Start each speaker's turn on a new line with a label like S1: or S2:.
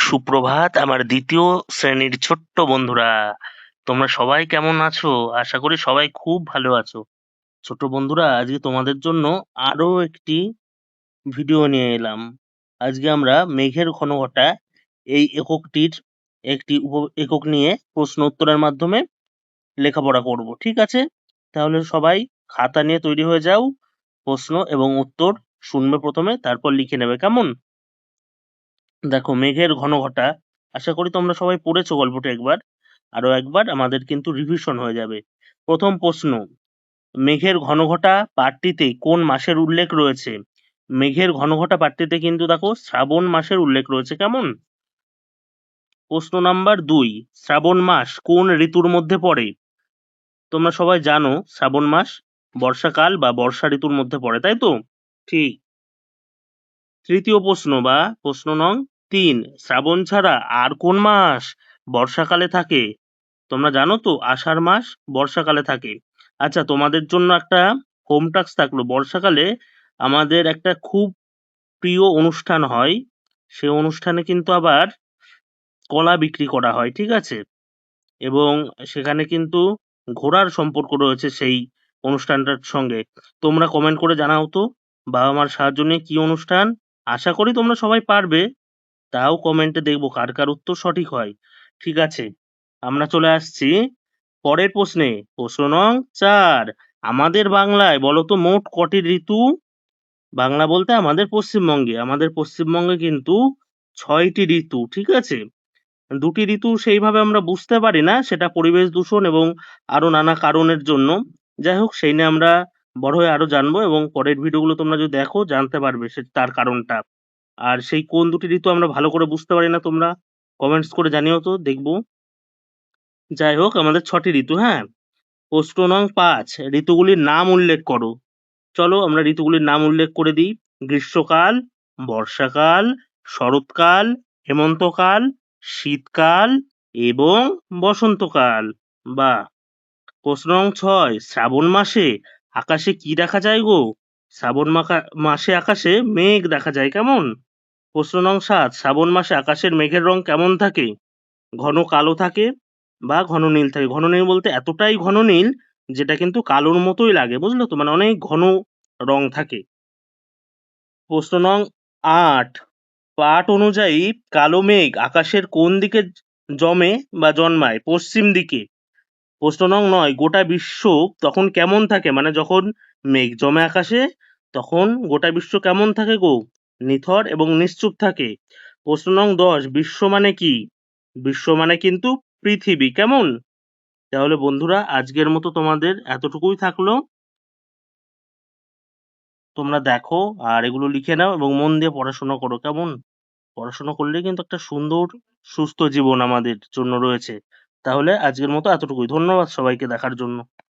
S1: সুপ্রভাত আমার দ্বিতীয় শ্রেণীর ছোট্ট বন্ধুরা। তোমরা সবাই কেমন আছো? আশা করি সবাই খুব ভালো আছো। ছোট বন্ধুরা, আজকে তোমাদের জন্য আরো একটি ভিডিও নিয়ে এলাম। আজকে আমরা মেঘের ঘনঘটা এই এককটির একটি একক নিয়ে প্রশ্ন উত্তরের মাধ্যমে লেখাপড়া করব। ঠিক আছে? তাহলে সবাই খাতা নিয়ে তৈরি হয়ে যাও। প্রশ্ন এবং উত্তর শুনবে প্রথমে, তারপর লিখে নেবে। কেমন? দেখো, মেঘের ঘনঘটা আশা করি তোমরা সবাই পড়েছো গল্পটা একবার। আরো একবার আমাদের কিন্তু রিভিশন হয়ে যাবে। প্রথম প্রশ্ন, মেঘের ঘনঘটা পাঠটিতে কোন মাসের উল্লেখ রয়েছে? মেঘের ঘনঘটা পাঠটিতে কিন্তু দেখো শ্রাবণ মাসের উল্লেখ রয়েছে। কেমন? প্রশ্ন নাম্বার 2, শ্রাবণ মাস কোন ঋতুর মধ্যে পড়ে? তোমরা সবাই জানো শ্রাবণ মাস বর্ষাকাল বা বর্ষা ঋতুর মধ্যে পড়ে, তাই তো? ঠিক। তৃতীয় প্রশ্ন বা প্রশ্ন নং 3, শ্রাবণ ছাড়া আর কোন মাস বর্ষাকালে থাকে? তোমরা জানো তো আষাঢ় মাস বর্ষাকালে থাকে। আচ্ছা, তোমাদের জন্য একটা হোম টাস্ক থাকলো। বর্ষাকালে আমাদের একটা খুব প্রিয় অনুষ্ঠান হয়। সে অনুষ্ঠানে কিন্তু আবার কলা বিক্রি করা হয়, ঠিক আছে? এবং সেখানে কিন্তু ঘোরার সম্পর্ক রয়েছে সেই অনুষ্ঠানটার সঙ্গে। তোমরা কমেন্ট করে জানাও তো বাবা মার সাহায্য নিয়ে কি অনুষ্ঠান। আশা করি তোমরা সবাই পারবে। তাও কমেন্টে দেখবো কার কার উত্তর সঠিক হয়। ঠিক আছে, আমরা চলে আসছি পরের প্রশ্নে। প্রশ্ন নং 4, আমাদের বাংলায় বলতো মোট কটি ঋতু? বাংলা বলতে আমাদের পশ্চিমবঙ্গে কিন্তু 6টি ঋতু, ঠিক আছে? 2টি ঋতু সেইভাবে আমরা বুঝতে পারি না, সেটা পরিবেশ দূষণ এবং আরো নানা কারণের জন্য। যাই হোক, সেই নিয়ে আমরা বড় হয়ে আরো জানবো এবং পরের ভিডিওগুলো তোমরা যদি দেখো জানতে পারবে সে তার কারণটা। আর সেই কোন 2টি ঋতু আমরা ভালো করে বুঝতে পারি না, তোমরা কমেন্টস করে জানিও তো, দেখবো। যাই হোক, আমাদের 6টি ঋতু, হ্যাঁ। প্রশ্ন নং 5, ঋতুগুলির নাম উল্লেখ করো। চলো আমরা ঋতুগুলির নাম উল্লেখ করে দিই। গ্রীষ্মকাল, বর্ষাকাল, শরৎকাল, হেমন্তকাল, শীতকাল এবং বসন্তকাল। বা প্রশ্ন নং 6, শ্রাবণ মাসে আকাশে কি দেখা যায় গো? মাসে আকাশে মেঘ দেখা যায়। কেমন? প্রশ্ন নং 7, শ্রাবণ মাসে আকাশের মেঘের রং কেমন থাকে? ঘন কালো থাকে বা ঘন নীল থাকে। ঘন নীল বলতে এতটাই ঘন নীল যেটা কিন্তু কালোর মতোই লাগে, বুঝলে তো? মানে অনেক ঘন রং থাকে। প্রশ্ন নং 8, পাঠ অনুযায়ী কালো মেঘ আকাশের কোন দিকে জমে বা জন্মায়? পশ্চিম দিকে। প্রশ্ন নং 9, গোটা বিশ্ব তখন কেমন থাকে? মানে যখন মেঘ জমে আকাশে তখন গোটা বিশ্ব কেমন থাকে গো? নিথর এবং নিশ্চুপ থাকে। প্রশ্ন নং 10, বিশ্ব মানে কি? বিশ্ব মানে কিন্তু পৃথিবী। কেমন? তাহলে বন্ধুরা, আজকের মতো তোমাদের এতটুকুই থাকলো। তোমরা দেখো আর এগুলো লিখে নাও এবং মন দিয়ে পড়াশোনা করো। কেমন? পড়াশোনা করলেই কিন্তু একটা সুন্দর সুস্থ জীবন আমাদের জন্য রয়েছে। তাহলে আজকের মতো এতটুকুই। ধন্যবাদ সবাইকে দেখার জন্য।